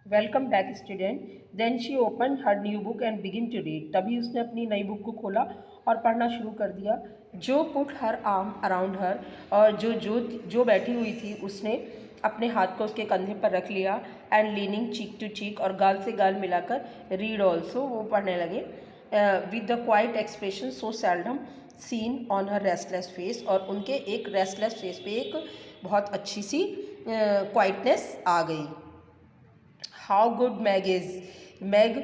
Welcome back student. Then she open her new book and begin to read. तभी उसने अपनी नई book को खोला और पढ़ना शुरू कर दिया। जो पुट हर आर्म अराउंड हर, और जो बैठी हुई थी उसने अपने हाथ को उसके कंधे पर रख लिया। एंड लीनिंग चीक टू चीक, और गाल से गाल मिलाकर रीड ऑल्सो, वो पढ़ने लगे। With the quite expression so seldom seen on her restless face, और उनके एक रेस्टलेस फेस पे एक बहुत अच्छी सी क्वाइटनेस आ गई। How good Meg is, Meg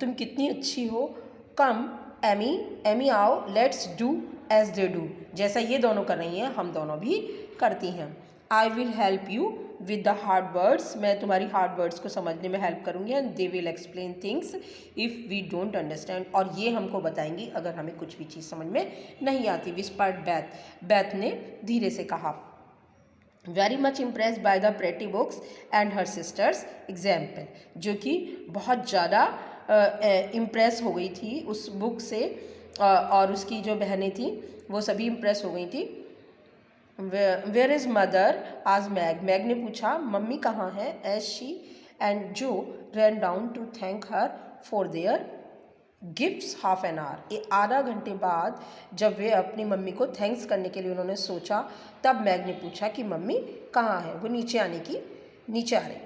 तुम कितनी अच्छी हो। कम एमी, एमी आओ, let's do as they do, जैसा ये दोनों कर रही हैं हम दोनों भी करती हैं। I will help you with the hard words, मैं तुम्हारी हार्ड वर्ड्स को समझने में हेल्प करूँगी। And they will explain things if we don't understand, और ये हमको बताएंगी अगर हमें कुछ भी चीज़ समझ में नहीं आती। विस्पर्ड बैथ, बैथ ने धीरे से कहा। Very much impress by the pretty books and her sisters example, जो कि बहुत ज़्यादा इम्प्रेस हो गई थी उस बुक से, और उसकी जो बहनें थीं वो सभी इम्प्रेस हो गई थी। वेयर इज़ मदर आज मैग, मैग ने पूछा मम्मी कहाँ है। As she and Jo run down to thank her for their gifts half an hour, आधा घंटे बाद जब वे अपनी मम्मी को थैंक्स करने के लिए उन्होंने सोचा, तब मैग ने पूछा कि मम्मी कहाँ है। वो नीचे आ रही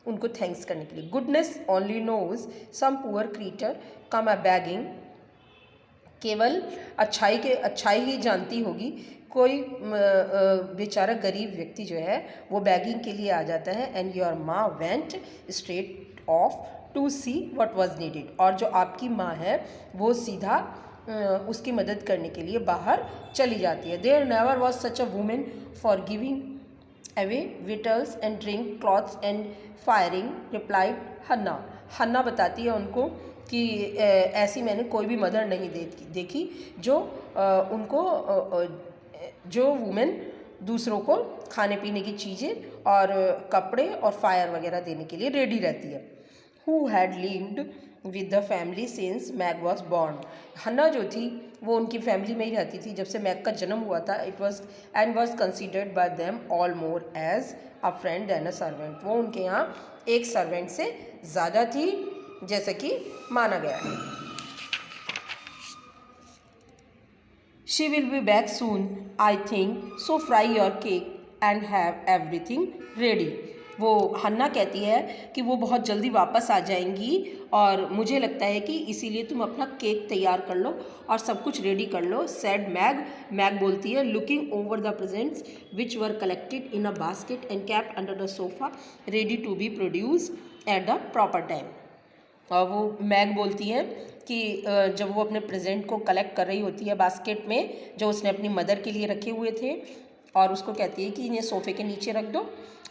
उनको थैंक्स करने के लिए। Goodness only knows some poor creature come a begging, केवल अच्छाई ही जानती होगी, कोई बेचारा गरीब व्यक्ति जो है वो बैगिंग के लिए आ जाता है। And your ma went straight off to see what was needed, और जो आपकी माँ है वो सीधा उसकी मदद करने के लिए बाहर चली जाती है। There never was such a woman for giving away victuals and drink clothes and firing, replied Hannah. Hannah बताती है उनको कि ऐसी मैंने कोई भी मदर नहीं देखी जो उनको जो वुमेन दूसरों को खाने पीने की चीज़ें और कपड़े और फायर वगैरह देने के लिए रेडी रहती है। Who had lived with the family since Meg was born, Hannah जो थी वो उनकी फैमिली में ही रहती थी जब से मैग का जन्म हुआ था। It was and was considered by them all more as a friend than a servant, वो उनके यहाँ एक सर्वेंट से ज़्यादा थी जैसा कि माना गया है। She will be back soon I think, so fry your cake and have everything ready, वो हन्ना कहती है कि वो बहुत जल्दी वापस आ जाएंगी और मुझे लगता है कि इसीलिए तुम अपना केक तैयार कर लो और सब कुछ रेडी कर लो। सैड मैग, मैग बोलती है looking over the presents which were collected in a basket and kept under the sofa ready to be produce at the proper time. और वो मैग बोलती है कि जब वो अपने प्रेजेंट को कलेक्ट कर रही होती है बास्केट में जो उसने अपनी मदर के लिए रखे हुए थे, और उसको कहती है कि इन्हें सोफ़े के नीचे रख दो,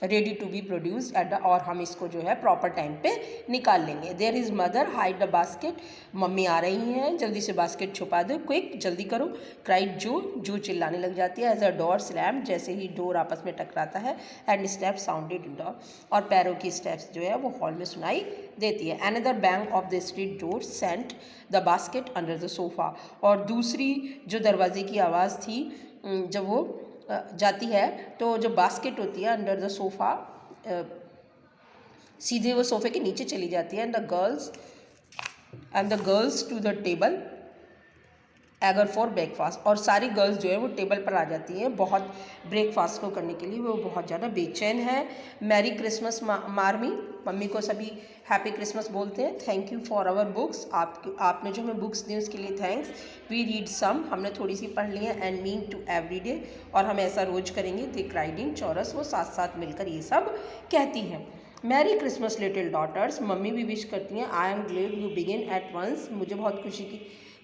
ready to be produce at the, और हम इसको जो है प्रॉपर टाइम पे निकाल लेंगे। There is mother hide the basket, mummy आ रही हैं जल्दी से बास्केट छुपा दो, क्विक जल्दी करो। क्राइड जो चिल्लाने लग जाती है। एज अ डोर स्लैम, जैसे ही डोर आपस में टकराता है। And step sounded in door, और पैरों की स्टेप्स जो है वो हॉल में सुनाई देती है। Another bang of the street door sent the basket under the sofa, और दूसरी जो दरवाजे की आवाज़ थी जब वो जाती है तो जो बास्केट होती है अंडर द सोफ़ा सीधे वो सोफ़े के नीचे चली जाती है। And the girls to the table eager for breakfast, और सारी गर्ल्स जो है वो टेबल पर आ जाती हैं बहुत ब्रेकफास्ट को करने के लिए, वो बहुत ज़्यादा बेचैन है। मैरी क्रिसमस मार्मी, मम्मी को सभी हैप्पी क्रिसमस बोलते हैं। Thank you for our books, आपने जो हमें बुक्स दी उसके लिए थैंक्स। वी रीड सम, हमने थोड़ी सी पढ़ ली है। And mean to every day, और हम ऐसा रोज करेंगे। दे क्राइड इन चौरस, वो साथ साथ मिलकर ये सब कहती हैं। मैरी क्रिसमस लिटिल डॉटर्स, मम्मी भी विश करती हैं। I am glad you begin at once, मुझे बहुत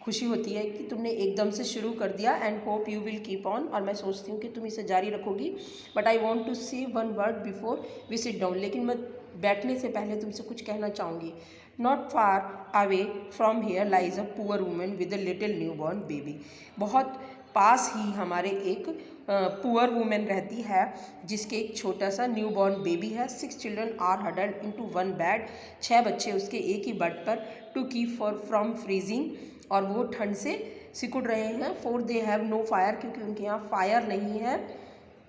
खुशी होती है कि तुमने एकदम से शुरू कर दिया। And hope you will keep on, और मैं सोचती हूँ कि तुम इसे जारी रखोगी। But I want to say one word before we sit down, लेकिन मैं बैठने से पहले तुमसे कुछ कहना चाहूँगी। Not far away from here lies a poor women with a little new born baby, बहुत पास ही हमारे एक पुअर वूमेन रहती है जिसके एक छोटा सा न्यू बॉर्न बेबी है। 6 children are huddled into one bed, 6 बच्चे उसके एक ही बेड पर। To keep for from freezing, और वो ठंड से सिकुड़ रहे हैं। 4 दे हैव नो फायर, क्योंकि उनके यहाँ फायर नहीं है।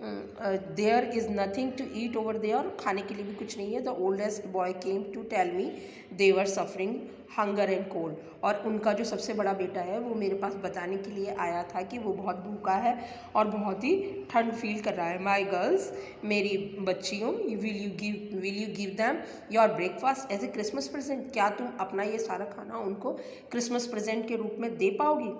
There is nothing to eat over there, खाने के लिए भी कुछ नहीं है। The oldest boy came to tell me they were suffering hunger and cold, और उनका जो सबसे बड़ा बेटा है वो मेरे पास बताने के लिए आया था कि वो बहुत भूखा है और बहुत ही ठंड फील कर रहा है। माई गर्ल्स, मेरी बच्चियों, will you give them your breakfast as a Christmas present, क्या तुम अपना ये सारा खाना उनको क्रिसमस प्रेजेंट के रूप में दे पाओगी?